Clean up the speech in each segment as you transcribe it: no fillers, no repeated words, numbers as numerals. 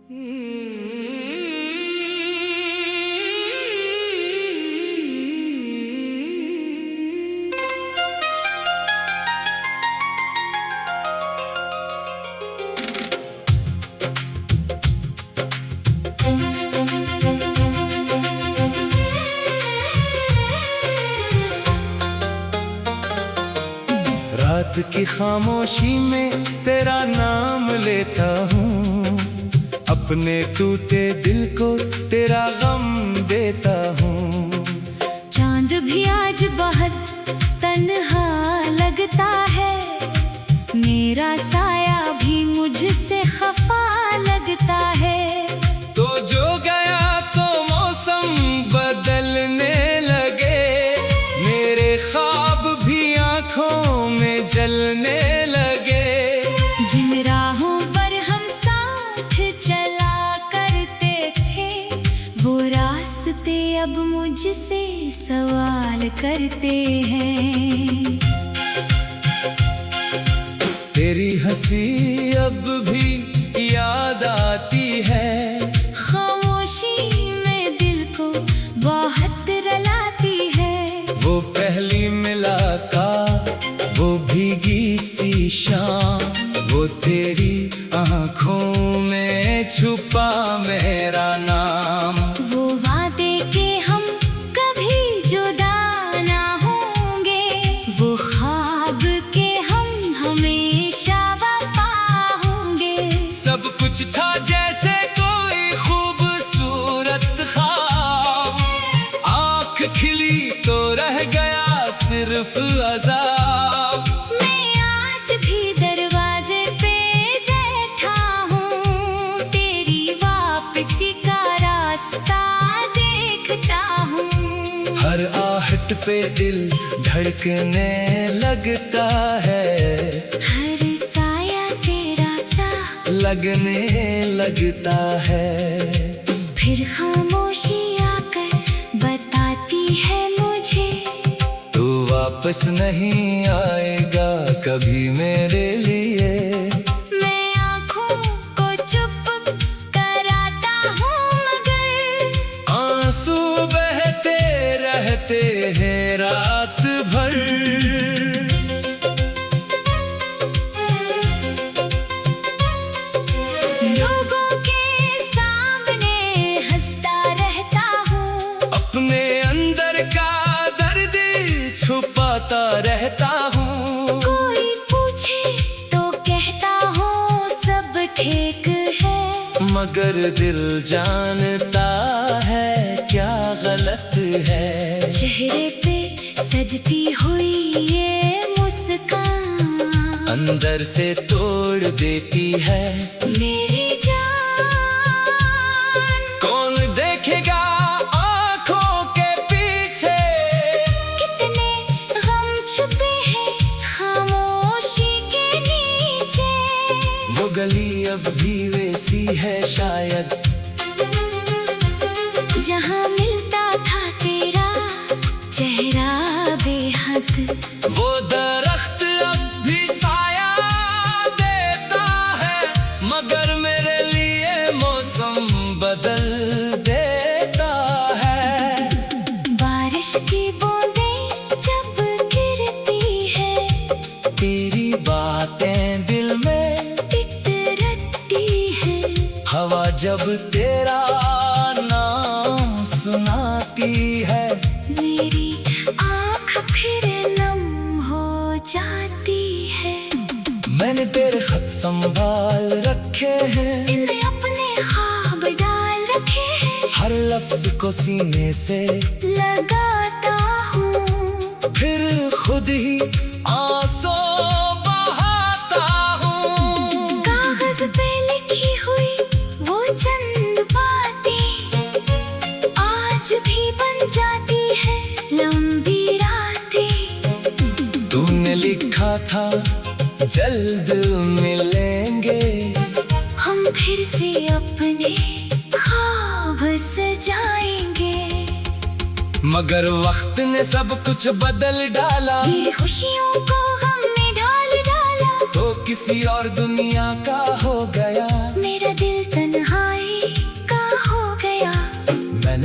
रात की खामोशी में तेरा नाम लेता हूँ, अपने टूटे दिल को तेरा गम देता हूँ। चांद भी आज बहुत तन्हा लगता है, मेरा साया भी मुझसे खफा लगता है। तो जो गया तो मौसम बदलने लगे, मेरे ख्वाब भी आँखों में जलने लगे। जिन राहों पर हम साथ चला करते थे, वो रास्ते अब मुझसे सवाल करते हैं। तेरी हंसी अब भी याद आती है, खामोशी में दिल को बहुत रुलाती है। वो पहली मुलाकात, वो भीगी सी शाम, वो तेरी आँखों में छुपा मेरा नाम। वो वादे के हम कभी जुदा ना होंगे, वो ख्वाब के हम हमेशा वफा होंगे। सब कुछ था जैसे कोई खूबसूरत ख्वाब, आँख खिली तो रह गया सिर्फ अज़ाब। मैं आज भी दरवाजे पे बैठा हूँ, तेरी वापसी का रास्ता देखता हूँ। हर आहट पे दिल धड़कने लगता है, हर साया तेरा सा लगने लगता है। फिर खामोशी आकर बताती है मुझे, तू वापस नहीं आएगा कभी मेरे लिए। मैं आँखों को चुप कराता हूँ, मगर आंसू बहते रहते हैं रात भर। लोगों के सामने हंसता रहता हूँ, अपने अंदर का दर्द छुपाता रहता हूँ। कोई पूछे तो कहता हूँ सब ठीक है, मगर दिल जानता है क्या गलत है। चेहरे पे सजती हुई ये मुस्कान अंदर से तोड़ देती है मेरी जान। कौन देखेगा आँखों के पीछे, कितने गम छुपे हैं खामोशी के नीचे। वो गली अब भी वैसी है शायद, जहाँ मिलता था तेरा चेहरा बेहद। वो दरख्त अब भी साया देता है, मगर मेरे लिए मौसम बदल देता है। बारिश की बूंदें जब गिरती है, तेरी बातें दिल में इतरती है। हवा जब तेरा नाम सुनाती है, मेरी आँख फिर नम हो जाती है। मैंने तेरे खत संभाल रखे हैं, इनमें अपने ख्वाब डाल रखे हैं। हर लफ्ज को सीने से लगाता हूँ, फिर खुद ही आंसू बहाता हूँ। कागज पे लिखी हुई वो चंद बातें आज भी बन जाती है लंबी रातें। तूने लिखा था जल्द मिलेंगे, हम फिर से अपने ख्वाब सजाएंगे। मगर वक्त ने सब कुछ बदल डाला, मेरी खुशियों को हमने ढाल डाला। तो किसी और दुनिया का हो गया मेरा दिल तन्हाई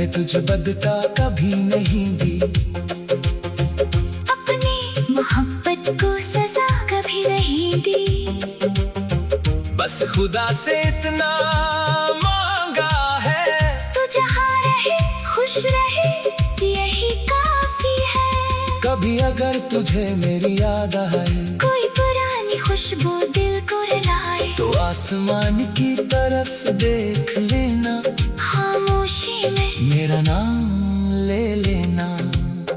मैंने तुझ बदता कभी नहीं दी, अपनी मोहब्बत को सजा कभी नहीं दी। बस खुदा से इतना मांगा है, तू जहाँ रहे खुश रहे यही काफी है। कभी अगर तुझे मेरी याद आए, कोई पुरानी खुशबू दिल को रुलाए, तो आसमान की तरफ देख लेना, खामोशी में मेरा नाम ले लेना।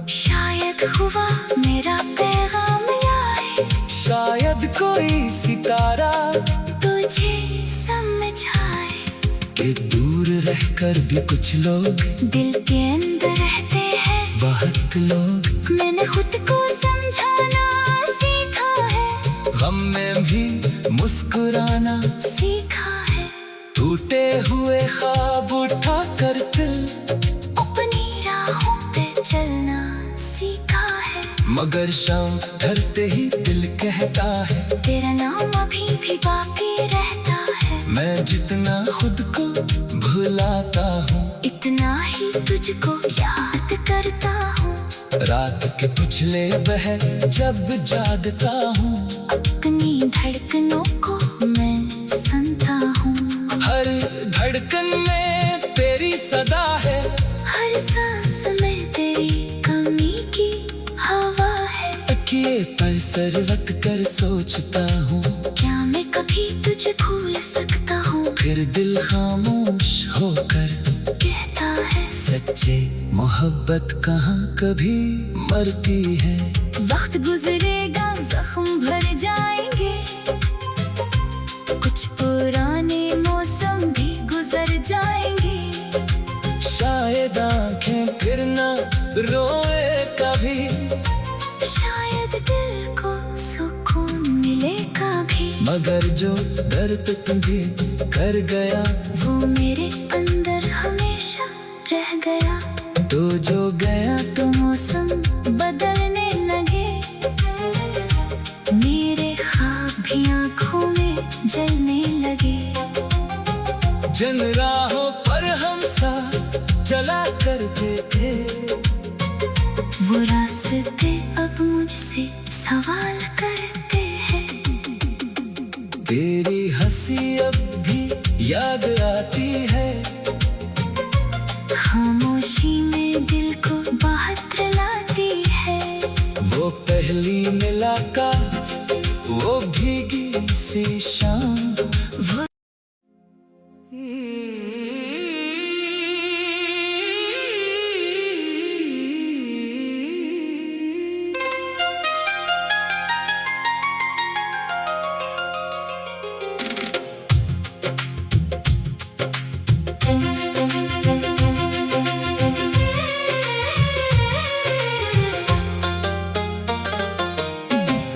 शायद हुआ मेरा पैगाम आए, शायद कोई सितारा तुझे समझाए कि दूर रहकर भी कुछ लोग दिल के अंदर रहते हैं। बहुत लोग मैंने खुद को समझाना सीखा है, गम में भी मुस्कुराना सीखा है। टूटे हुए ख्वाब उठा कर दिल अपनी राहों पे चलना सीखा है। मगर शाम ढलते ही दिल कहता है, तेरा नाम अभी भी बाकी रहता है। मैं जितना खुद को भुलाता हूँ, इतना ही तुझको याद करता हूँ। रात के पिछले बहर जब जागता हूँ, अपनी धड़कनों को मैं सुनता हूँ। हर धड़कन में तेरी सदा है, हर सांस में तेरी कमी की हवा है। तकिए पर सर रख कर सोचता हूँ, क्या मैं कभी तुझे भूल सकता हूँ? फिर दिल खामोश होकर कहता है सच्चे मोहब्बत कहाँ कभी मरती है। वक्त गुजरेगा जख्म भर जाएंगे, कुछ पुराने मौसम भी गुजर जाएंगे। शायद आंखें फिर न रोए कभी, शायद दिल को सुकून मिले कभी। मगर जो दर्द तुझे कर गया, वो मेरे अंदर हमेशा रह गया। तो जो गया तो मौसम बदलने लगे, मेरे ख्वाब भी आँखों में जलने लगे। जिन राहों पर हम साथ चला करते थे, वो रास्ते अब मुझसे सवाल करते हैं। तेरी हंसी अब भी याद आती है, खामोशी में दिल को बहुत रुलाती है। वो पहली मुलाकात, वो भीगी सी शाम, वो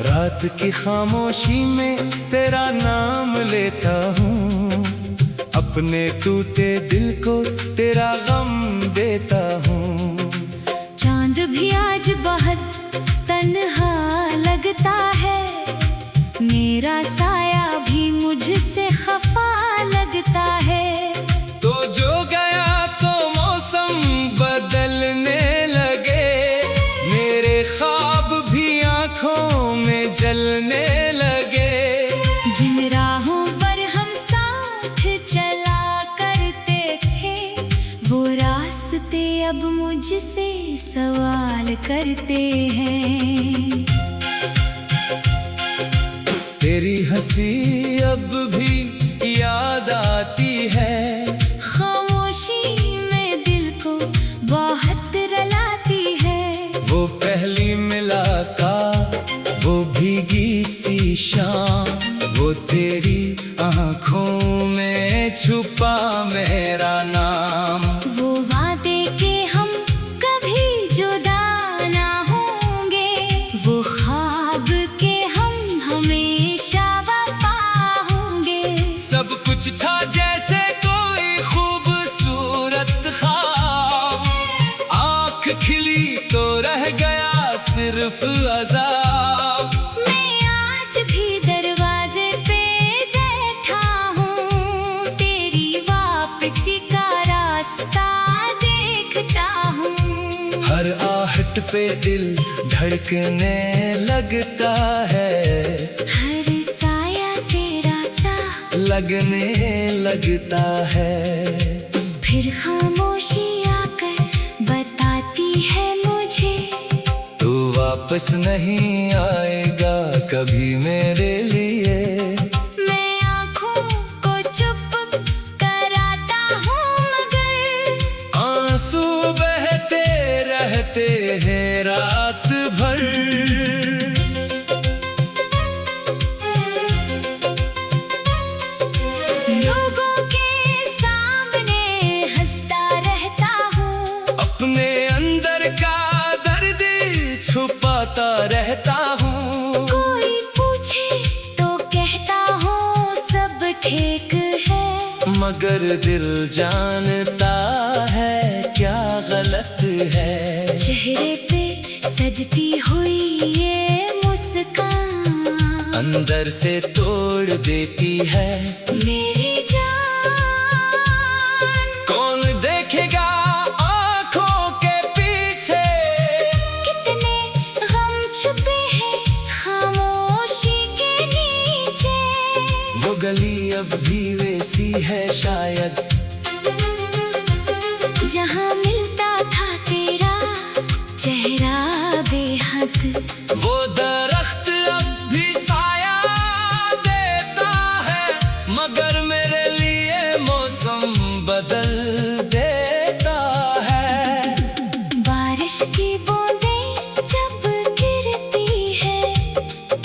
रात की खामोशी में तेरा नाम लेता हूँ, अपने टूटे दिल को तेरा गम देता हूँ। चांद भी आज बहुत तन्हा लगता है, मेरा साया भी मुझसे खफा लगता है। तो जो गया तो मौसम बदलने लगे, मेरे ख्वाब भी आंखों में जलने लगे। जिन राहों पर हम साथ चला करते थे, वो रास्ते अब मुझसे सवाल करते हैं। तेरी हंसी अब भी याद आती है, खामोशी में दिल को बहुत रुलाती है। वो पहली मुलाकात, वो भीगी सी शाम, वो तेरी आँखों में छुपा मेरा नाम। वो वादे के हम कभी जुदा ना होंगे, वो ख्वाब के हम हमेशा वफा होंगे। सब कुछ था जैसे कोई खूबसूरत ख्वाब, आँख खिली तो रह गया सिर्फ अज़ाब। मैं आज भी दरवाजे पे बैठा हूँ, तेरी वापसी का रास्ता देख होठ पे दिल धड़कने लगता है, हर साया तेरा सा लगने लगता है। फिर खामोशी आकर बताती है मुझे, तू वापस नहीं आएगा कभी मेरे लिए। मैं आँखों को चुप कराता हूँ मगर आंसू बहते रहते हैं रात भर। लोगों के सामने हंसता रहता हूँ, अपने अंदर का दर्द छुपाता रहता हूँ। कोई पूछे तो कहता हूँ सब ठीक है, मगर दिल जानता है क्या गलत है। चेहरे पे सजती हुई ये मुस्कान अंदर से तोड़ देती है मेरी जान। कौन देखेगा आँखों के पीछे, कितने गम छुपे हैं खामोशी के नीचे। वो गली अब भी वैसी है शायद, जहाँ मिलता था तेरा चेहरा बेहद। वो दरख्त अब भी साया देता है, मगर मेरे लिए मौसम बदल देता है। बारिश की बूंदें जब गिरती है,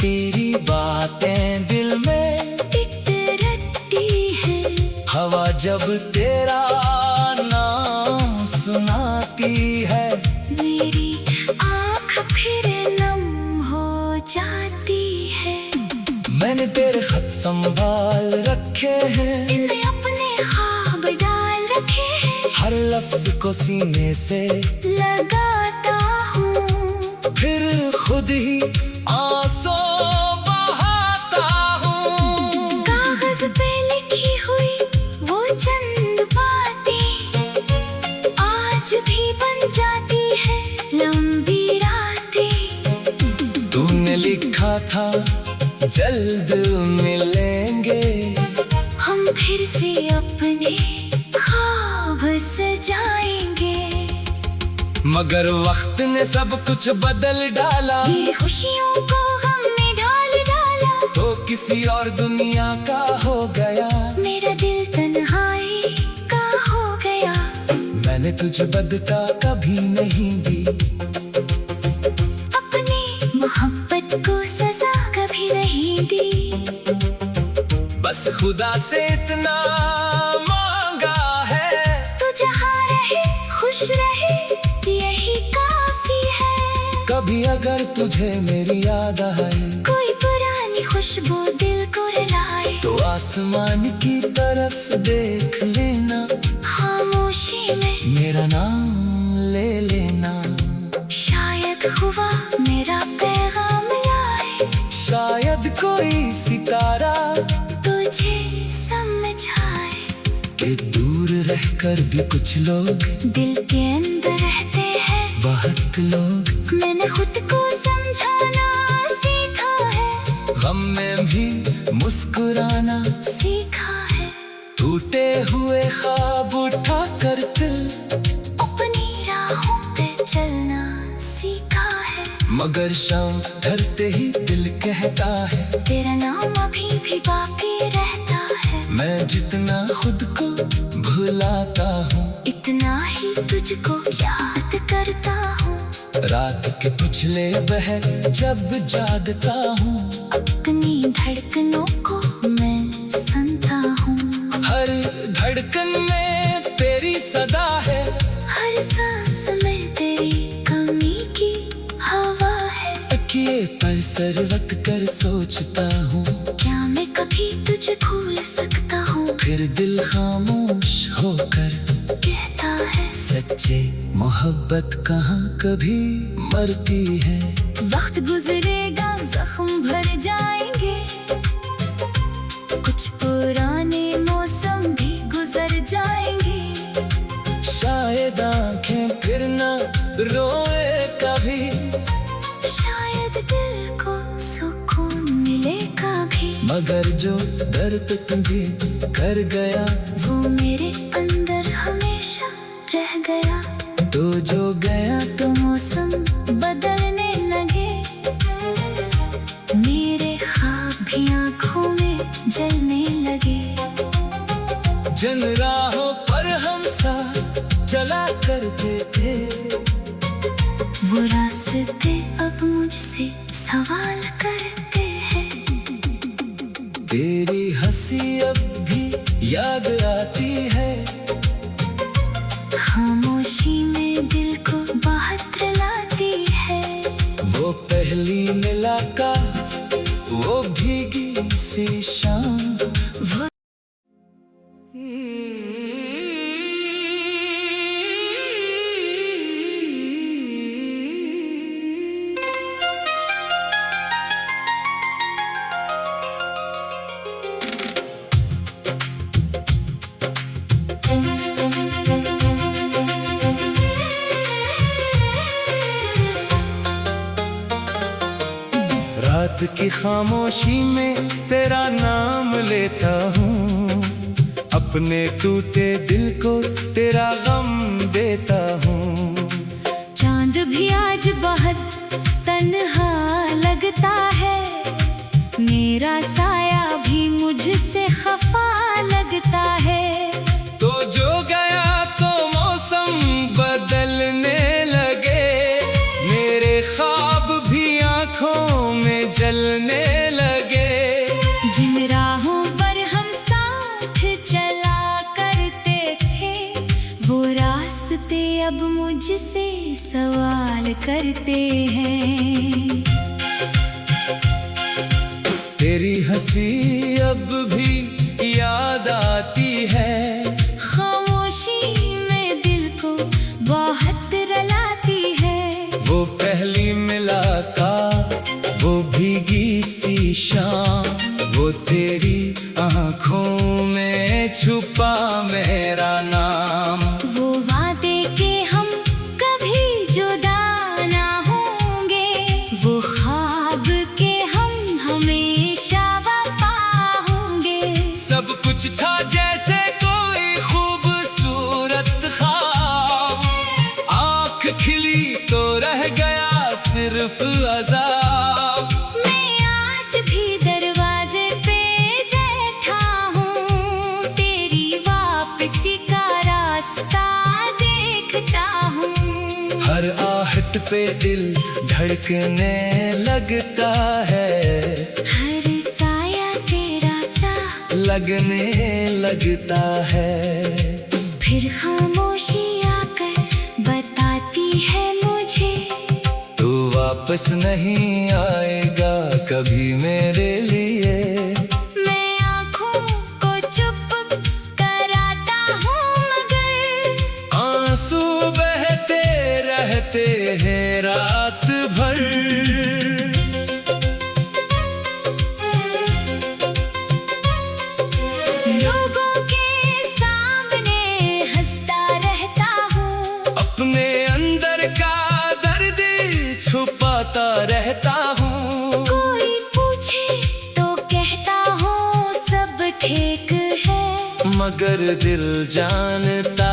तेरी बातें दिल में इतरती है। हवा जब तेरा नाम सुनाती है, मेरी आँख फिर नम हो जाती है। मैंने तेरे खत संभाल रखे हैं, इनमें अपने ख्वाब डाल रखे हैं। हर लफ्ज को सीने से लगाता हूँ, फिर खुद ही आंसू बहाता हूँ। कागज पे लिखी हुई वो चंद बातें आज भी बन जाती है लंबी रातें। तूने लिखा था जल्द मिलेंगे, हम फिर से अपने ख्वाब सजाएंगे। मगर वक्त ने सब कुछ बदल डाला, ये खुशियों को हमने ढाल डाला। तो किसी और दुनिया का हो गया। मेरा दिल तन्हाई का हो गया, मैंने तुझे बदता कभी नहीं दी, अपनी मोहब्बत को सजा कभी नहीं दी। बस खुदा से इतना मांगा है, तू जहाँ रहे खुश रहे यही काफी है। कभी अगर तुझे मेरी याद आए, कोई पुरानी खुशबू दिल को रुलाए, तो आसमान की तरफ देख लेना, खामोशी में मेरा नाम ले लेना। शायद हुआ मेरा पैगाम लाए, शायद कोई सितारा तुझे समझाए कि दूर रहकर भी कुछ लोग दिल के अंदर रहते हैं। बहुत लोग मैंने खुद को समझाना सीखा है, गम में भी मुस्कुराना सीखा है। टूटे हुए ख्वाब उठा कर दिल अपनी राहों पे चलना सीखा है। मगर शाम ढलते ही दिल कहता है, तेरा नाम अभी भी बाकी रहता है। मैं जितना खुद को भुलाता हूँ, इतना ही तुझको याद करता हूँ। रात के पिछले पहर जब जागता हूँ, अपनी धड़कनों को मैं सुनता हूँ। हर धड़कन में तेरी सदा है, हर सांस में तेरी कमी की हवा है। तकिए पर सर रख कर सोचता हूँ, क्या मैं कभी तुझे भूल सकता हूँ। फिर दिल खामोश होकर कहता है सच्चे मोहब्बत कहाँ कभी मरती है। वक्त गुजरेगा जख्म भर जाएंगे, कुछ पुराने मौसम भी गुजर जाएंगे। शायद आंखें फिर न रोए कभी, मगर जो दर्द तुझे कर गया वो मेरे अंदर हमेशा रह गया। तो जो गया तो मौसम बदलने लगे, मेरे ख्वाब भी आँखों में जलने लगे। जिन राहों पर हम साथ चला करते थे, वो रास्ते अब मुझसे सवाल करते हैं। तेरी हंसी अब भी याद आती है, खामोशी में दिल को बहुत रुलाती है। वो पहली मुलाकात, वो भीगी सी शाम, वो रात की खामोशी में तेरा नाम लेता हूँ, अपने टूटे दिल को तेरा गम देता हूँ। चांद भी आज बहुत तन्हा लगता है, मेरा साया भी मुझसे खफा लगता है। तो जो गया तो मौसम बदलने लगे, मेरे ख्वाब भी आँखों में जलने लगे। जिन राहों पर हम साथ चला करते थे, वो रास्ते अब मुझसे सवाल करते हैं। तेरी हंसी अब भी याद आती है, खामोशी में दिल को बहुत रुलाती है। वो पहली मुलाकात, वो भीगी सी शाम, वो तेरी आँखों में छुपा मेरा नाम। वो वादे के हम कभी जुदा ना होंगे, वो ख्वाब के हम हमेशा वफा होंगे। सब कुछ था जैसे कोई खूबसूरत ख्वाब, आँख खिली तो रह गया सिर्फ अज़ाब। मैं आज भी दरवाजे पे बैठा हूँ, तेरी वापसी का रास्ता देखता हूँ। हर आहट पे दिल धड़कने लगता है, हर साया तेरा सा लगने लगता है। फिर खामोशी आकर बताती है मुझे, तू वापस नहीं आएगा कभी मेरे लिए। मैं आँखों को चुप कराता हूँ, मगर आंसू बहते रहते हैं रात भर। लोगों के सामने हंसता रहता हूँ, अपने अंदर का दर्द छुपाता रहता हूँ। कोई पूछे तो कहता हूँ सब ठीक है, मगर दिल जानता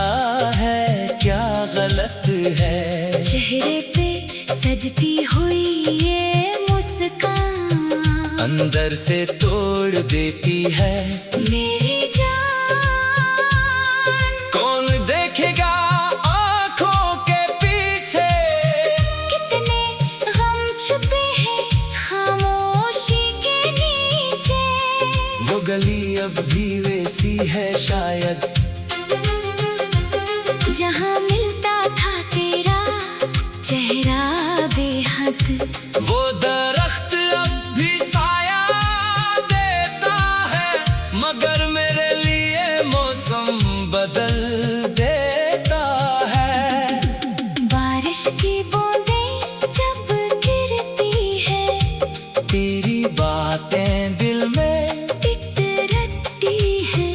है क्या गलत है। चेहरे पे सजती हुई ये मुस्कान अंदर से तोड़ देती है मेरी जान। कौन देखेगा आँखों के पीछे, कितने गम छुपे हैं खामोशी के नीचे। वो गली अब भी वैसी है शायद, जहाँ मिलता था तेरा चेहरा बेहद। वो दरख्त अब भी साया देता है, मगर मेरे लिए मौसम बदल देता है। बारिश की बूंदें जब गिरती है, तेरी बातें दिल में इतरती है।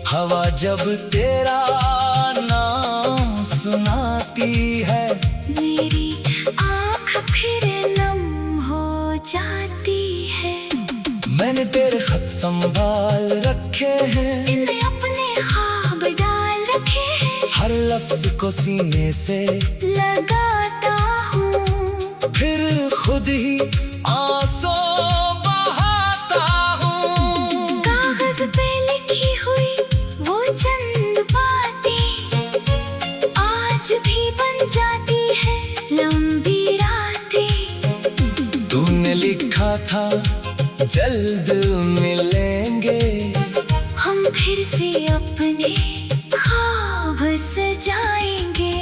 हवा जब तेरा नाम सुनाती है, मेरी आँख फिर नम हो जाती है। मैंने मैंने तेरे खत संभाल रखे हैं, इनमें अपने ख्वाब डाल रखे हैं। हर लफ्ज को सीने से लगाता हूँ, फिर खुद ही आंसू बहाता हूँ। कागज पे लिखी हुई वो चंद बातें आज भी बन जाती है लंबी रातें। तूने लिखा था जल्द मिलेंगे, हम फिर से अपने ख्वाब सजाएंगे।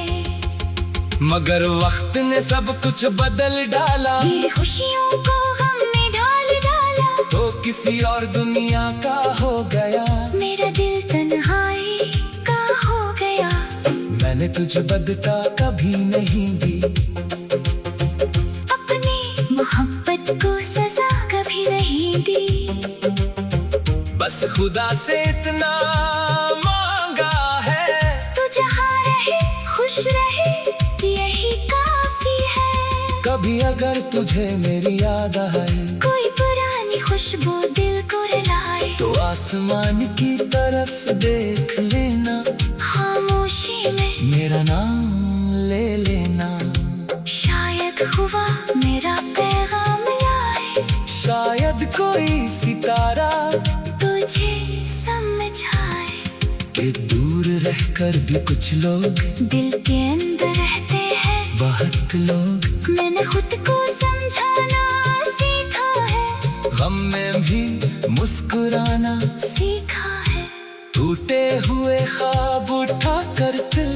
मगर वक्त ने सब कुछ बदल डाला, मेरी खुशियों को गम ने ढाल डाला। तो किसी और दुनिया का हो गया, मेरा दिल तन्हाई का हो गया। मैंने तुझे बदता कभी नहीं दी, अपनी मोहब्बत को सजा कभी नहीं दी। बस खुदा से इतना मांगा है, तू जहाँ रहे खुश रहे यही काफी है। कभी अगर तुझे मेरी याद आए, कोई पुरानी खुशबू दिल को रुलाए, तो आसमान की तरफ देख लेना, खामोशी में मेरा नाम ले लेना। शायद हुआ मेरा पैगाम लाए, शायद कोई सितारा तुझे समझ आए कि दूर रहकर भी कुछ लोग दिल के अंदर रहते हैं। बहुत लोग मैंने खुद को समझाना सीखा है, गम में भी मुस्कुराना सीखा है। टूटे हुए ख्वाब उठा कर दिल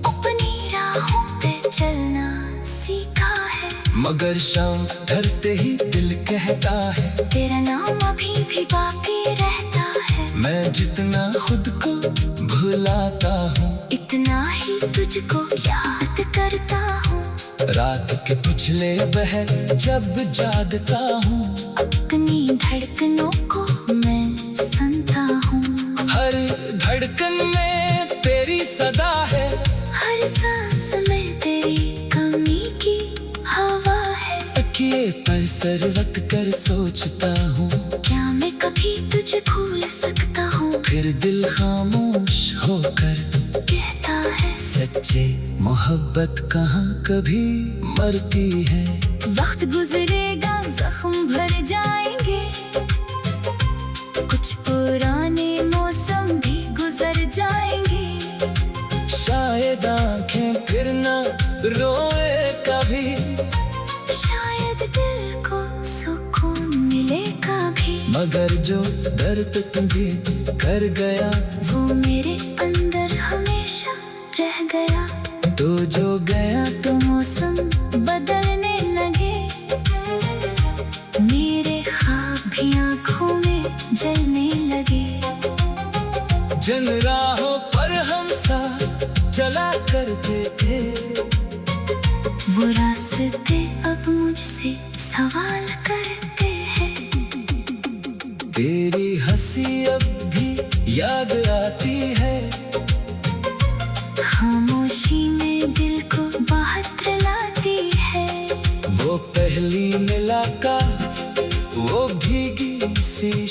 अपनी राहों पे चलना सीखा है। मगर शाम ढलते ही दिल कहता है, तेरा नाम अभी भी बाकी रहता है। मैं जितना खुद को भुलाता हूँ, इतना ही तुझको याद करता हूँ। रात के पिछले पहर जब जागता हूँ, अपनी धड़कनों को मैं सुनता हूँ। हर धड़कन में तेरी सदा है, हर सांस में तेरी कमी की हवा है। तकिए पर सर रख कर सोचता हूँ, क्या मैं कभी तुझे भूल सकता हूँ? फिर दिल खामोश होकर कहता है सच्चे मोहब्बत कहाँ कभी मरती है। वक्त गुजरेगा जख्म भर जाएंगे, कुछ पुराने मौसम भी गुजर जाएंगे। शायद आंखें फिर न रोए कभी, शायद दिल को सुकून मिले कभी। मगर जो दर्द तुम्हें कर गया, वो मेरे अंदर हमेशा रह गया। तो जो गया तो मौसम बदलने लगे, मेरे ख्वाब भी आँखों में जलने लगे। जिन राहों पर हम साथ चला करते थे, वो रास्ते अब मुझसे सवाल करते हैं। तेरी हंसी अब भी याद आती है, खामोशी में दिल को बाहर लाती है। वो पहली मुलाकात, वो भीगी सी